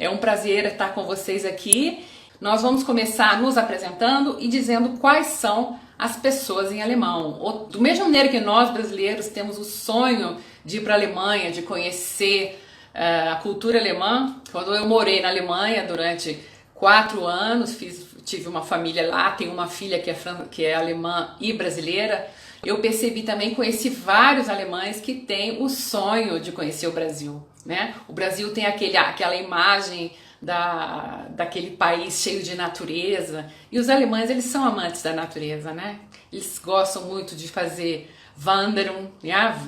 É um prazer estar com vocês aqui. Nós vamos começar nos apresentando e dizendo quais são as pessoas em alemão. Do mesmo maneira que nós brasileiros temos o sonho de ir para a Alemanha, de conhecer a cultura alemã. Quando eu morei na Alemanha durante 4 anos, tive uma família lá, tenho uma filha que é alemã e brasileira. Eu percebi também, conheci vários alemães que têm o sonho de conhecer o Brasil, né? O Brasil tem aquela imagem daquele país cheio de natureza, e os alemães, eles são amantes da natureza, né? Eles gostam muito de fazer Wanderung, né?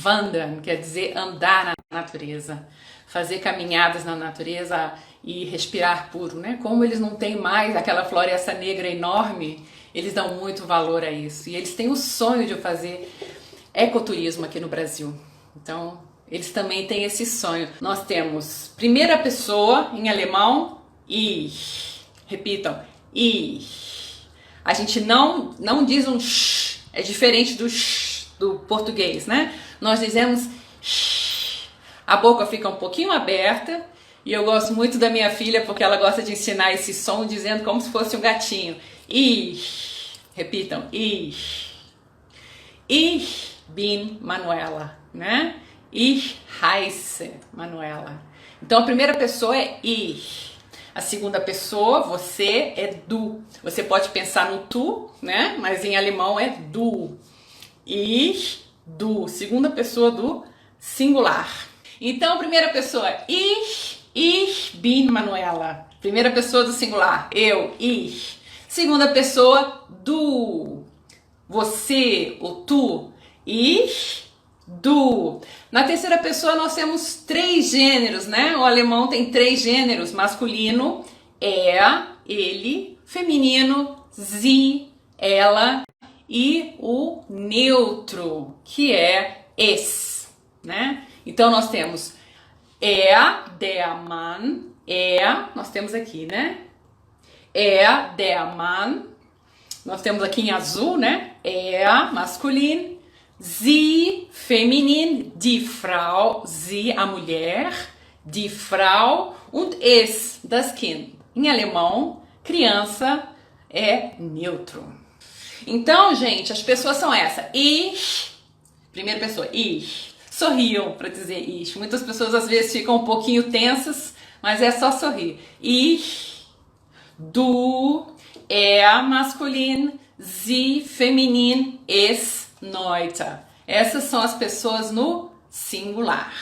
Wandern quer dizer andar na natureza, fazer caminhadas na natureza e respirar puro, né? Como eles não têm mais aquela floresta negra enorme, eles dão muito valor a isso, e eles têm o sonho de fazer ecoturismo aqui no Brasil. Então, eles também têm esse sonho. Nós temos primeira pessoa em alemão, ich. Repitam, ich. A gente não diz um sh, é diferente do sh do português, né? Nós dizemos sh. A boca fica um pouquinho aberta, e eu gosto muito da minha filha porque ela gosta de ensinar esse som dizendo como se fosse um gatinho. Ich. Repitam, ich. Ich bin Manuela, né? Ich heiße Manuela. Então a primeira pessoa é ich. A segunda pessoa, você, é du. Você pode pensar no tu, né? Mas em alemão é du. Ich, du. Segunda pessoa do singular. Então, primeira pessoa, ich bin Manuela. Primeira pessoa do singular, eu, ich. Segunda pessoa, du. Você, o tu, ich, du. Na terceira pessoa nós temos 3 gêneros, né? O alemão tem 3 gêneros: masculino, er, ele, feminino, sie, ela, e o neutro, que é es, né? Então nós temos er, der Mann, nós temos aqui, né? Er, der Mann, nós temos aqui em azul, né? Er, masculino, sie, feminin, die Frau, sie, a mulher, die Frau, und es, das Kind. Em alemão, criança é neutro. Então, gente, as pessoas são essa. Ich, primeira pessoa, ich. Sorriam para dizer ich. Muitas pessoas às vezes ficam um pouquinho tensas, mas é só sorrir. Ich, du, er, masculin, sie, feminin, es, neuter. Essas são as pessoas no singular.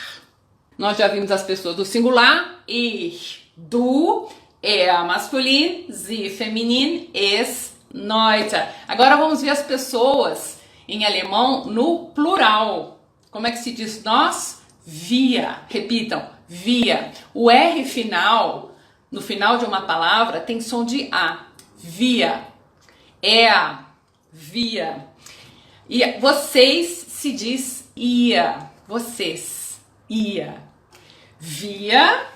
Nós já vimos as pessoas do singular: ich, du, er, masculin, sie, feminin, es, neuter. Agora vamos ver as pessoas em alemão no plural. Como é que se diz nós? Wir. Repitam, wir. O R final, no final de uma palavra, tem som de A. Wir. Er. Wir. E vocês se diz ihr. Vocês. Ihr. Wir.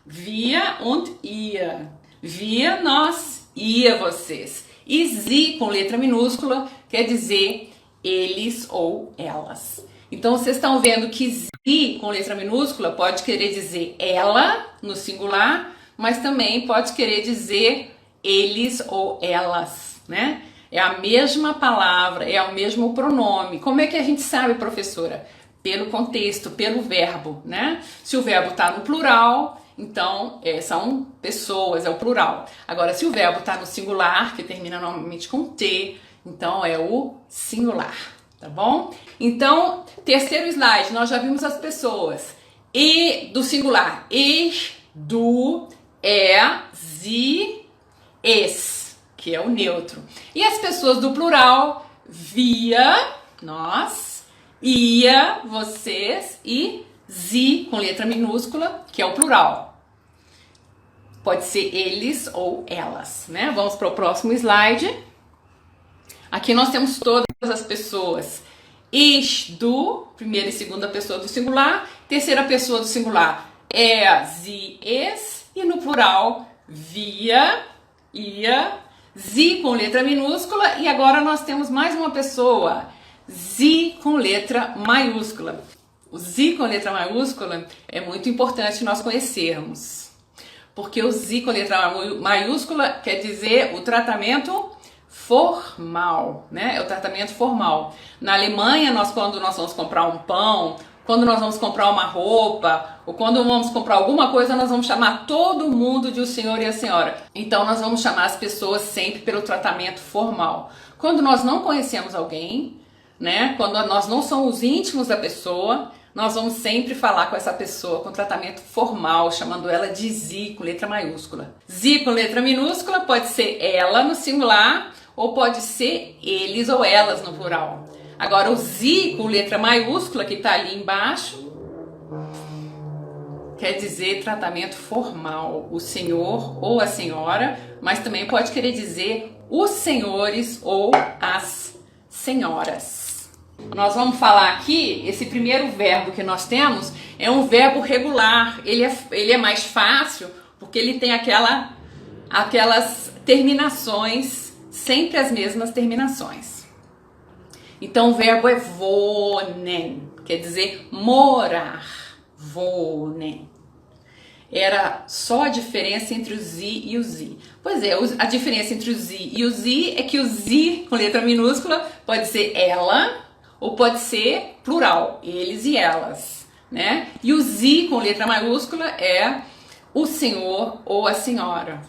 Wir und ihr. Wir, nós. Ihr, vocês. E sie, com letra minúscula, quer dizer eles ou elas. Então vocês estão vendo que sie, com letra minúscula, pode querer dizer ela, no singular, mas também pode querer dizer eles ou elas, né? É a mesma palavra, é o mesmo pronome. Como é que a gente sabe, professora? Pelo contexto, pelo verbo, né? Se o verbo está no plural, então são pessoas, é o plural. Agora, se o verbo está no singular, que termina normalmente com T, então é o singular, tá bom? Então, terceiro slide, nós já vimos as pessoas. E do singular, ich, du, er, sie, es, que é o neutro. E as pessoas do plural, wir, nós, ihr, vocês, e sie, com letra minúscula, que é o plural. Pode ser eles ou elas, né? Vamos para o próximo slide. Aqui nós temos todas as pessoas. Ich, du, primeira e segunda pessoa do singular. Terceira pessoa do singular, er, sie, es. E no plural, wir, ihr, sie com letra minúscula. E agora nós temos mais uma pessoa, sie com letra maiúscula. O sie com letra maiúscula é muito importante nós conhecermos. Porque o Sie com letra maiúscula quer dizer o tratamento formal, né? É o tratamento formal. Na Alemanha, quando nós vamos comprar um pão, quando nós vamos comprar uma roupa, ou quando vamos comprar alguma coisa, nós vamos chamar todo mundo de o senhor e a senhora. Então nós vamos chamar as pessoas sempre pelo tratamento formal. Quando nós não conhecemos alguém, né? Quando nós não somos íntimos da pessoa, nós vamos sempre falar com essa pessoa com tratamento formal, chamando ela de Sie com letra maiúscula. Sie com letra minúscula pode ser ela no singular, ou pode ser eles ou elas no plural. Agora o Sie com letra maiúscula, que está ali embaixo, quer dizer tratamento formal, o senhor ou a senhora, mas também pode querer dizer os senhores ou as senhoras. Nós vamos falar aqui, esse primeiro verbo que nós temos é um verbo regular. Ele é mais fácil porque ele tem aquelas terminações, sempre as mesmas terminações. Então o verbo é wohnen, quer dizer morar, wohnen. Era só a diferença entre o Sie e o Sie. Pois é, a diferença entre o Sie e o Sie é que o Sie com letra minúscula pode ser ela, ou pode ser plural, eles e elas, né? E o Sie com letra maiúscula é o senhor ou a senhora.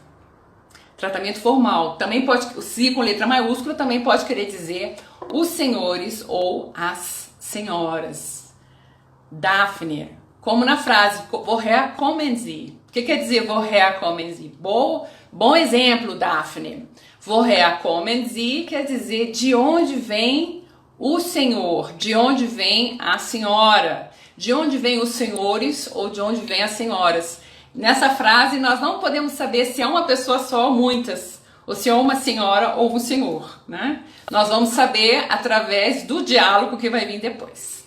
Tratamento formal. Também pode, o Sie com letra maiúscula também pode querer dizer os senhores ou as senhoras. Daphne, como na frase woher kommen Sie? O que quer dizer woher kommen Sie? Bom exemplo, Daphne. Woher kommen Sie quer dizer de onde vem o senhor, de onde vem a senhora, de onde vem os senhores ou de onde vem as senhoras. Nessa frase nós não podemos saber se é uma pessoa só ou muitas, ou se é uma senhora ou um senhor, né? Nós vamos saber através do diálogo que vai vir depois.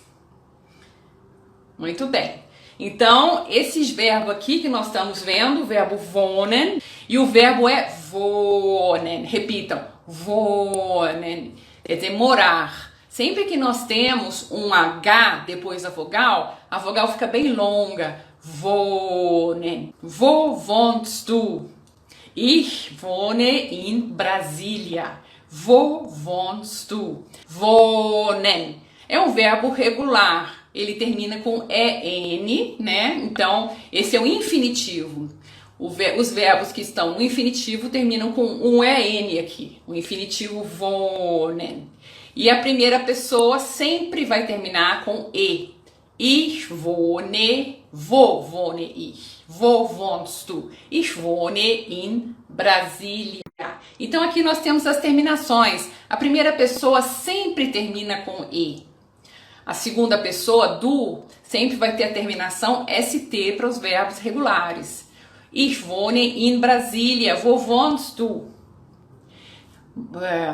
Muito bem. Então, esses verbos aqui que nós estamos vendo, o verbo wohnen e o verbo é wohnen. Repitam, wohnen, quer dizer morar. Sempre que nós temos um H depois da vogal, a vogal fica bem longa. Wohnen. Wo wohnst du? Ich wohne in Brasília. Wo wohnst du? Wohnen. É um verbo regular. Ele termina com EN, né? Então, esse é o infinitivo. Os verbos que estão no infinitivo terminam com um EN aqui. O infinitivo wohnen. E a primeira pessoa sempre vai terminar com E. Ich wohne, wo wohne ich? Wo wohnst du? Ich wohne in Brasília. Então aqui nós temos as terminações. A primeira pessoa sempre termina com E. A segunda pessoa, du, sempre vai ter a terminação ST para os verbos regulares. Ich wohne in Brasília. Wo wohnst du?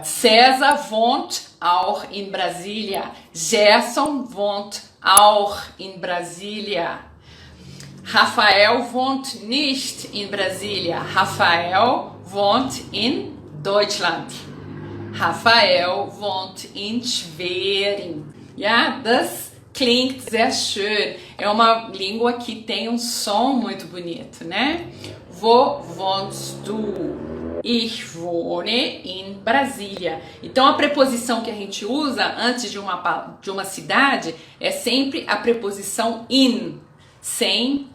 César wohnt auch in Brasília. Gerson wohnt auch in Brasília. Rafael wohnt nicht in Brasília. Rafael wohnt in Deutschland. Rafael wohnt in Schwerin. Ja, das klingt sehr schön. É uma língua que tem um som muito bonito, né? Wo wohnst du? Ich wohne in Brasília. Então a preposição que a gente usa antes de uma cidade é sempre a preposição in, sem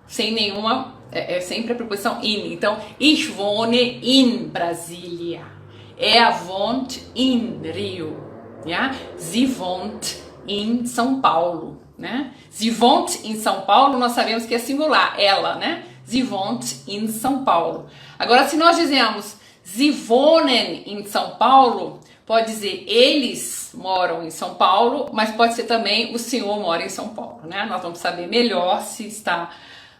nenhuma, é sempre a preposição in. Então, ich wohne in Brasília. Er wohnt in Rio. Ja? Sie wohnt em São Paulo, né? Sie wohnt em São Paulo, nós sabemos que é singular, ela, né? Sie wohnt in São Paulo. Agora, se nós dizemos Sie wohnen em São Paulo, pode dizer eles moram em São Paulo, mas pode ser também o senhor mora em São Paulo, né? Nós vamos saber melhor se está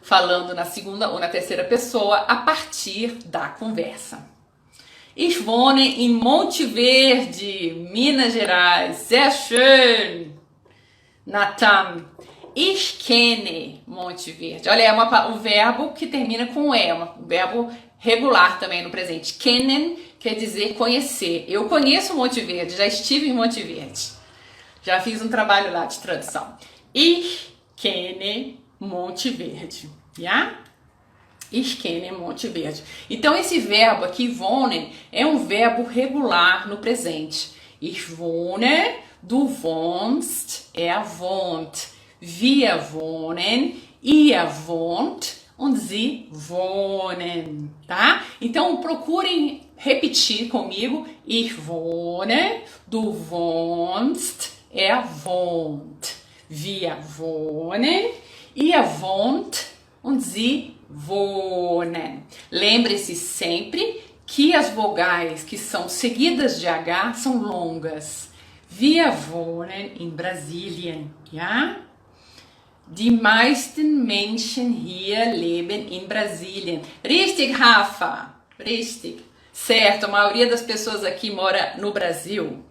falando na segunda ou na terceira pessoa a partir da conversa. Ich wohne in Monte Verde, Minas Gerais. Sehr schön, Nathan. Ich kenne Monte Verde. Olha, é um verbo que termina com E, um verbo regular também no presente. Kennen quer dizer conhecer. Eu conheço Monte Verde, já estive em Monte Verde. Já fiz um trabalho lá de tradução. Ich kenne Monte Verde. Ja? Ich kenne Monte Verde. Então esse verbo aqui, wohnen, é um verbo regular no presente. Ich wohne, du wohnst, wohnt. Wir wohnen, ihr wohnt und sie wohnen, tá? Então procurem repetir comigo. Ich wohne, du wohnst, wohnt. Wir wohnen, ihr wohnt und sie wohnen. Lembre-se sempre que as vogais que são seguidas de H são longas. Wir wohnen in Brasilien, ja? Die meisten Menschen hier leben in Brasilien. Richtig, Rafa? Richtig. Certo, a maioria das pessoas aqui mora no Brasil.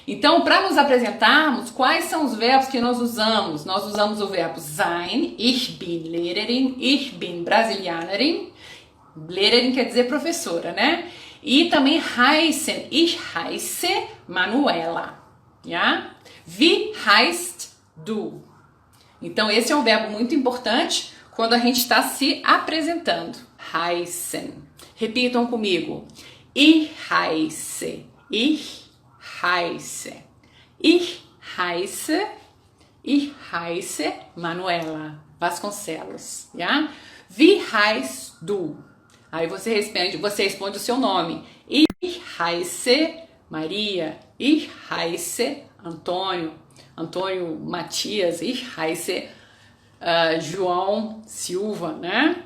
Então, para nos apresentarmos, quais são os verbos que nós usamos? Nós usamos o verbo sein, ich bin Lehrerin, ich bin Brasilianerin. Lehrerin quer dizer professora, né? E também heißen, ich heiße Manuela. Ja? Wie heißt du? Então, esse é um verbo muito importante quando a gente está se apresentando. Heißen. Repitam comigo. Ich heiße. Ich heiße. Ich heiße. Ich heiße Manuela Vasconcelos. Ja? Wie heißt du? Aí você responde o seu nome. Ich heiße Maria. Ich heiße Antônio. Antônio Matias. Ich heiße João Silva, né?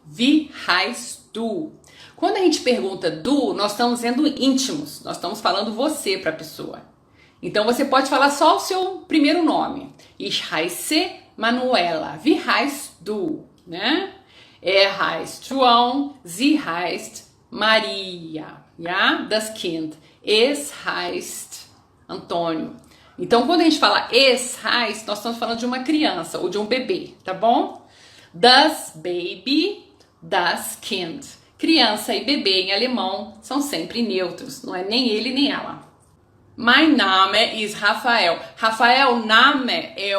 Wie heißt du? Quando a gente pergunta du, nós estamos sendo íntimos. Nós estamos falando você para a pessoa. Então você pode falar só o seu primeiro nome. Ich heiße Manuela. Wie heißt du? Né? Heißt João. Sie heißt Maria. Ja? Das Kind. Es heißt Antônio. Então, quando a gente fala es heißt, nós estamos falando de uma criança ou de um bebê, tá bom? Das Baby, das Kind. Criança e bebê em alemão são sempre neutros, não é nem ele nem ela. Mein Name ist Rafael. Rafael, Name é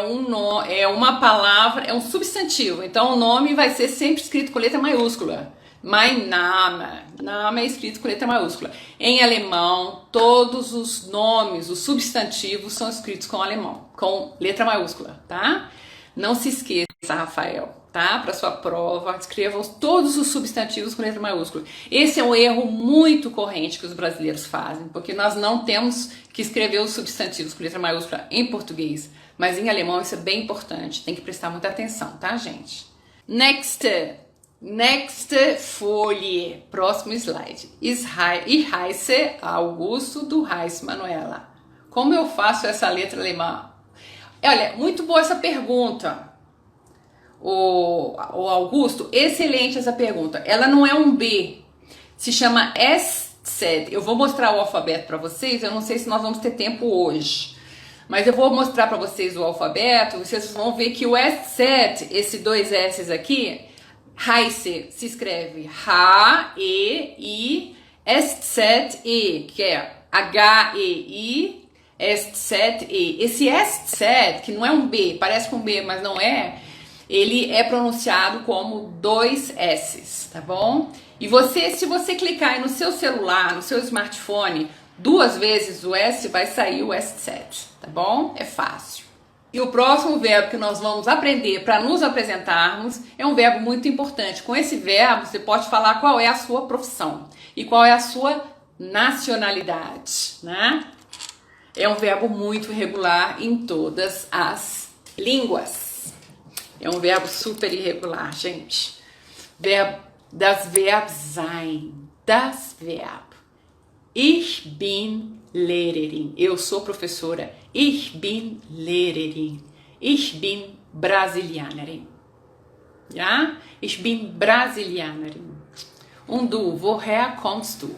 uma palavra, é um substantivo. Então, o nome vai ser sempre escrito com letra maiúscula. Mein Name. Name é escrito com letra maiúscula. Em alemão, todos os nomes, os substantivos são escritos com alemão, com letra maiúscula, tá? Não se esqueça, Rafael, tá? Para sua prova, escrevam todos os substantivos com letra maiúscula. Esse é um erro muito corrente que os brasileiros fazem, porque nós não temos que escrever os substantivos com letra maiúscula em português, mas em alemão isso é bem importante, tem que prestar muita atenção, tá, gente? Next Folie, próximo slide. Ich heiße Augusto, du heißt Manuela. Como eu faço essa letra alemã? Olha, muito boa essa pergunta. O Augusto, excelente essa pergunta. Ela não é um B, se chama SZ. Eu vou mostrar o alfabeto para vocês, eu não sei se nós vamos ter tempo hoje. Mas eu vou mostrar para vocês o alfabeto, vocês vão ver que o SZ, esse dois S's aqui, heiße, se escreve H-E-I-S-Z-E, que é H-E-I-S-Z-E. Esse S-Z, que não é um B, parece com um B, mas não é, ele é pronunciado como dois S's, tá bom? E se você clicar aí no seu celular, no seu smartphone, duas vezes o S, vai sair o S-Z, tá bom? É fácil. E o próximo verbo que nós vamos aprender para nos apresentarmos é um verbo muito importante. Com esse verbo, você pode falar qual é a sua profissão e qual é a sua nacionalidade, né? É um verbo muito regular em todas as línguas. É um verbo super irregular, gente. Das Verb sein. Das Verb. Ich bin Lehrerin. Eu sou professora. Ich bin Lehrerin. Ich bin Brasilianerin. Ja? Ich bin Brasilianerin. Und du, woher kommst du?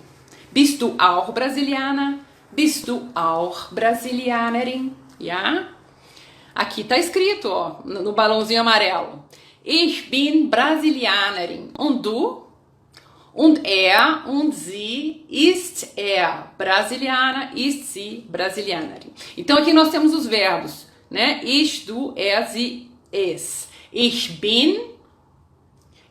Bist du auch Brasilianer? Bist du auch Brasilianerin? Ja? Aqui tá escrito, ó, no balãozinho amarelo. Ich bin Brasilianerin. Und du? Und er und sie ist Brasilianer, ist sie Brasilianerin. Então aqui nós temos os verbos, né? Ich, du, er, sie, es. Ich bin,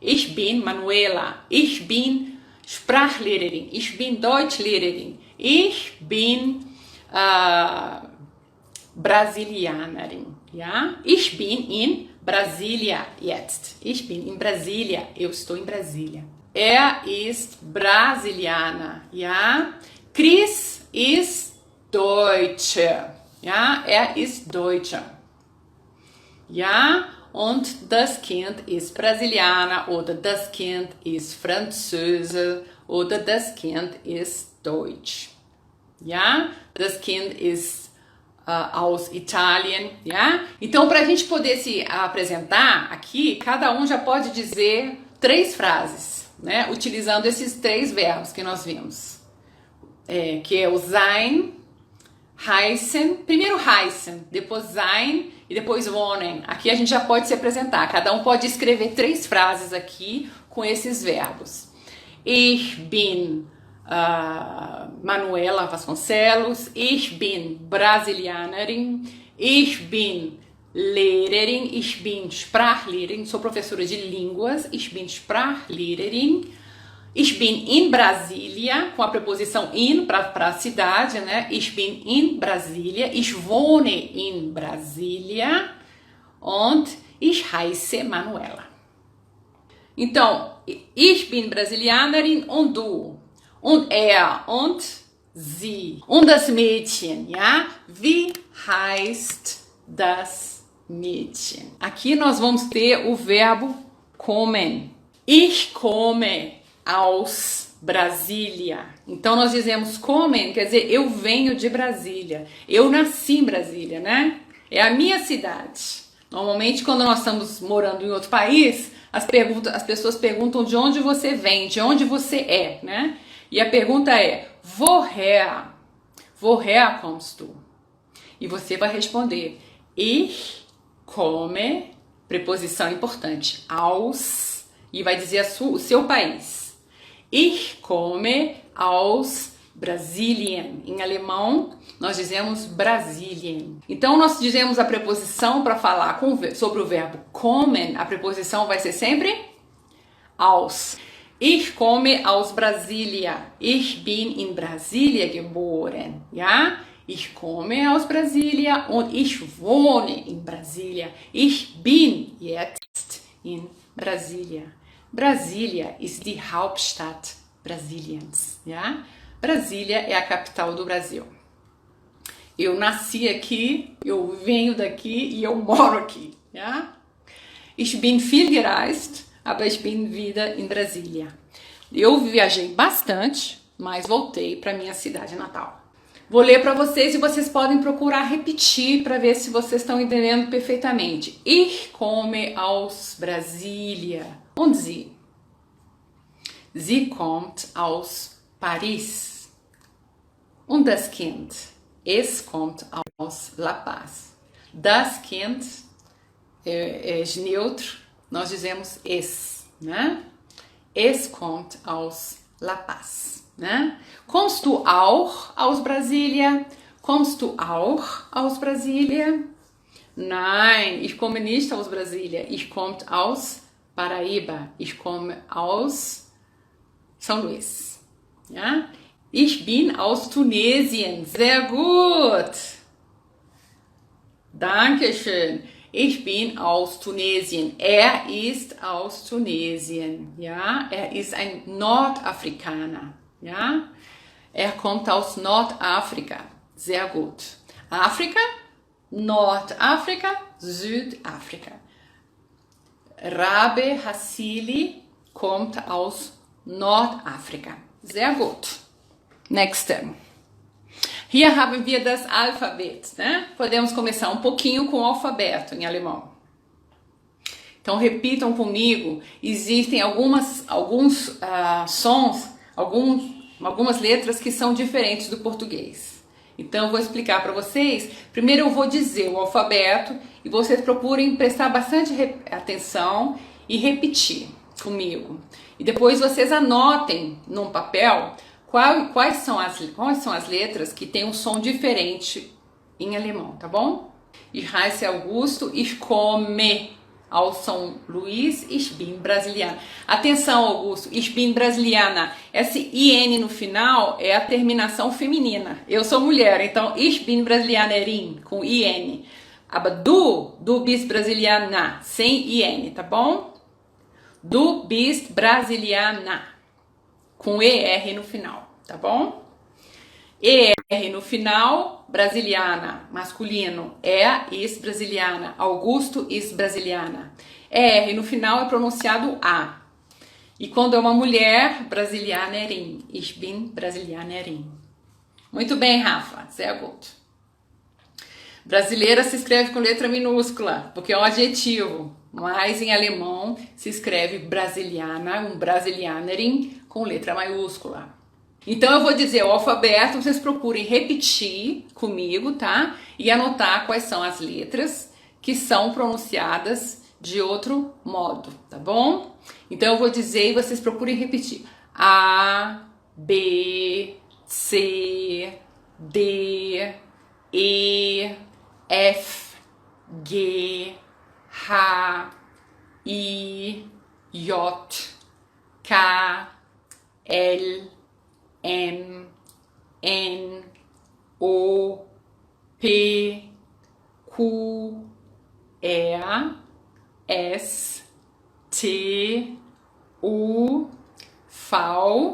Ich bin Manuela. Ich bin Sprachlehrerin. Ich bin Deutschlehrerin. Ich bin Brasilianerin. Ja? Ich bin in Brasília jetzt. Ich bin in Brasília. Eu estou em Brasília. Er ist Brasilianer. Ja? Chris ist Deutsche. Ja? Er ist Deutscher. Ja? Und das Kind ist Brasilianer oder das Kind ist Französe oder das Kind ist Deutsch. Ja? Das Kind ist aus Italien, ja? Então, para a gente poder se apresentar aqui, cada um já pode dizer 3 frases, né? Utilizando esses 3 verbos que nós vimos. Que é o sein, heißen, primeiro heißen, depois sein e depois wohnen. Aqui a gente já pode se apresentar. Cada um pode escrever 3 frases aqui com esses verbos. Ich bin Manuela Vasconcelos. Ich bin Brasilianerin. Ich bin Lehrerin. Ich bin Sprachlehrerin. Sou professora de línguas. Ich bin Sprachlehrerin. Ich bin in Brasília, com a preposição in para a cidade, né? Ich bin in Brasília. Ich wohne in Brasília. Und ich heiße Manuela. Então, ich bin Brasilianerin und du. Und er und sie. Und das Mädchen, ja? Wie heißt das Mädchen? Aqui nós vamos ter o verbo kommen. Ich komme aus Brasília. Então nós dizemos kommen, quer dizer, eu venho de Brasília. Eu nasci em Brasília, né? É a minha cidade. Normalmente, quando nós estamos morando em outro país, as pessoas perguntam de onde você vem, de onde você é, né? E a pergunta é, woher? Woher kommst du? E você vai responder, ich komme, preposição importante, aus, e vai dizer o seu país. Ich komme aus Brasilien. Em alemão, nós dizemos Brasilien. Então, nós dizemos a preposição para falar sobre o verbo kommen. A preposição vai ser sempre aus. Ich komme aus Brasília. Ich bin in Brasília geboren. Ja? Ich komme aus Brasília und ich wohne in Brasília. Ich bin jetzt in Brasília. Brasília ist die Hauptstadt Brasiliens. Ja? Brasília é a capital do Brasil. Eu nasci aqui, eu venho daqui e eu moro aqui. Ja? Ich bin viel gereist, aber ich bin wieder in Brasília. Eu viajei bastante, mas voltei para minha cidade natal. Vou ler para vocês e vocês podem procurar repetir para ver se vocês estão entendendo perfeitamente. Ich komme aus Brasília. Und sie? Sie kommt aus Paris. Und das Kind? Es kommt aus La Paz. Das Kind é neutro, nós dizemos es, né? Es kommt aus La Paz, né? Kommst du auch aus Brasília? Kommst du auch aus Brasília? Nein, ich komme nicht aus Brasília. Ich komme aus Paraíba. Ich komme aus São Luís. Ja? Ich bin aus Tunesien. Sehr gut. Dankeschön. Ich bin aus Tunesien. Er ist aus Tunesien. Ja? Er ist ein Nordafrikaner. Ja? Er kommt aus Nordafrika. Sehr gut. África, Nordafrika, Südafrika. Rabe Hassili kommt aus Nordafrika. Sehr gut. Nächste. Hier haben wir das Alphabet, né? Podemos começar um pouquinho com o alfabeto em alemão. Então repitam comigo. Existem alguns sons, algumas letras que são diferentes do português. Então eu vou explicar para vocês. Primeiro eu vou dizer o alfabeto e vocês procurem prestar bastante atenção e repetir comigo. E depois vocês anotem num papel quais são as letras que têm um som diferente em alemão, tá bom? Ich heiße Augusto, ich komme ao São Luís, ich bin brasiliana. Atenção, Augusto, ich bin brasiliana. Esse IN no final é a terminação feminina. Eu sou mulher, então ich bin brasilianerin, com IN. Aber du bist brasiliana, sem IN, tá bom? Du bist brasiliana, com ER no final, tá bom? ER no final, brasiliana, masculino, ist brasiliana, Augusto ist brasiliana. ER no final é pronunciado A. E quando é uma mulher, brasilianerin, ich bin brasilianerin. Muito bem, Rafa, sehr gut. Brasileira se escreve com letra minúscula, porque é um adjetivo, mas em alemão se escreve brasiliana, brasilianerin, com letra maiúscula. Então eu vou dizer o alfabeto, vocês procurem repetir comigo, tá? E anotar quais são as letras que são pronunciadas de outro modo, tá bom? Então eu vou dizer e vocês procurem repetir. A, B, C, D, E, F, G, H, I, J, K, L, M, N, O, P, Q, R, S, T, U, V,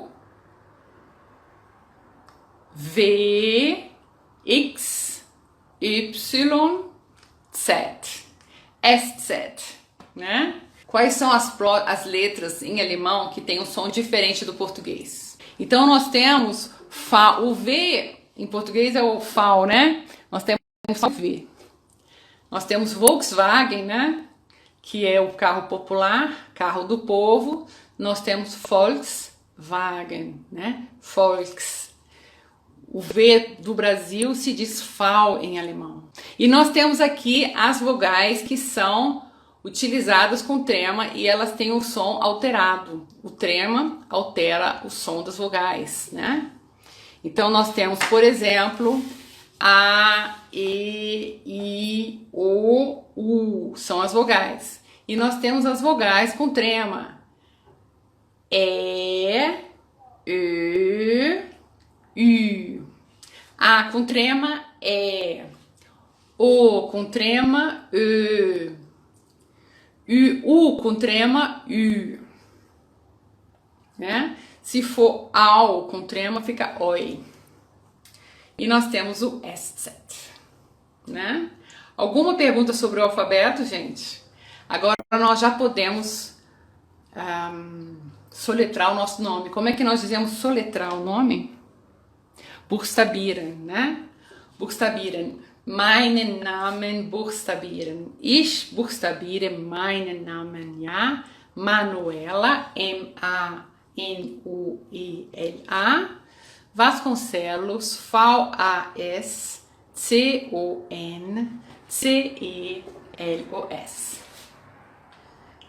V, X, Y, Z. SZ, né? Quais são as letras em alemão que têm um som diferente do português? Então nós temos o V, em português é o V, né? Nós temos o V. Nós temos Volkswagen, né? Que é o carro popular, carro do povo. Nós temos Volkswagen, né? Volks. O V do Brasil se diz V em alemão. E nós temos aqui as vogais que são utilizadas com trema e elas têm o som alterado. O trema altera o som das vogais, né? Então nós temos, por exemplo, A, E, I, O, U, são as vogais. E nós temos as vogais com trema. E, Ö, U. A com trema, E. O com trema, Ö. U com trema, U. Né? Se for AU com trema, fica OI. E nós temos o SZ. Né? Alguma pergunta sobre o alfabeto, gente? Agora nós já podemos soletrar o nosso nome. Como é que nós dizemos soletrar o nome? Buchstabieren, né? Buchstabieren. Meinen Namen buchstabieren. Ich buchstabiere meinen Namen, ja? Manuela, M-A-N-U-E-L-A. Vasconcelos, V-A-S-C-O-N-C-E-L-O-S.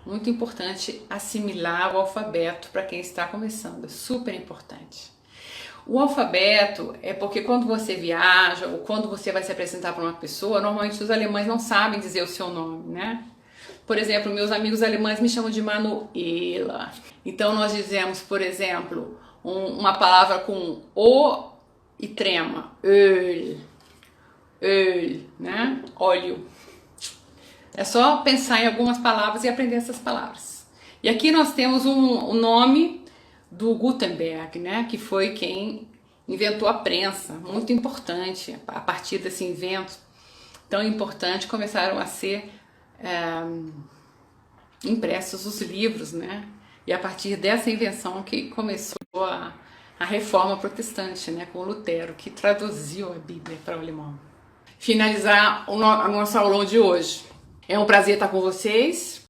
Muito importante assimilar o alfabeto para quem está começando, é super importante. O alfabeto é porque quando você viaja ou quando você vai se apresentar para uma pessoa, normalmente os alemães não sabem dizer o seu nome, né? Por exemplo, meus amigos alemães me chamam de Manuela. Então nós dizemos, por exemplo, uma palavra com O e trema, Öl, né? Óleo. É só pensar em algumas palavras e aprender essas palavras. E aqui nós temos um nome do Gutenberg, né? Que foi quem inventou a prensa, muito importante. A partir desse invento tão importante começaram a ser impressos os livros, né? E a partir dessa invenção que começou a reforma protestante, né? Com Lutero, que traduziu a Bíblia para o alemão. Finalizar a nossa aula de hoje. É um prazer estar com vocês.